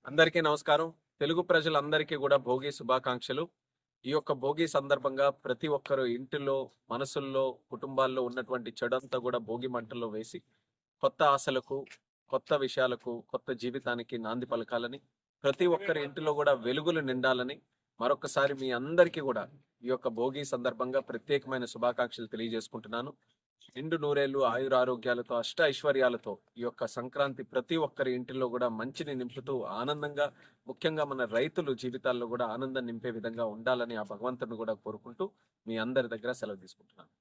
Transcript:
అందరికీ నమస్కారం. తెలుగు ప్రజలందరికీ కూడా భోగి శుభాకాంక్షలు. ఈ యొక్క భోగి సందర్భంగా ప్రతి ఒక్కరు ఇంటిలో, మనసుల్లో, కుటుంబాల్లో ఉన్నటువంటి చెడంతా కూడా భోగి మంటల్లో వేసి కొత్త ఆశలకు, కొత్త విషయాలకు, కొత్త జీవితానికి నాంది పలకాలని, ప్రతి ఒక్కరి ఇంటిలో కూడా వెలుగులు నిండాలని మరొకసారి మీ అందరికీ కూడా ఈ యొక్క భోగి సందర్భంగా ప్రత్యేకమైన శుభాకాంక్షలు తెలియజేసుకుంటున్నాను. నిండు నూరేళ్లు ఆయురారోగ్యాలతో, అష్ట ఐశ్వర్యాలతో ఈ యొక్క సంక్రాంతి ప్రతి ఒక్కరి ఇంటిలో కూడా మంచిని నింపుతూ ఆనందంగా, ముఖ్యంగా మన రైతులు జీవితాల్లో కూడా ఆనందం నింపే విధంగా ఉండాలని ఆ భగవంతుని కూడా కోరుకుంటూ మీ అందరి దగ్గర సెలవు తీసుకుంటున్నాను.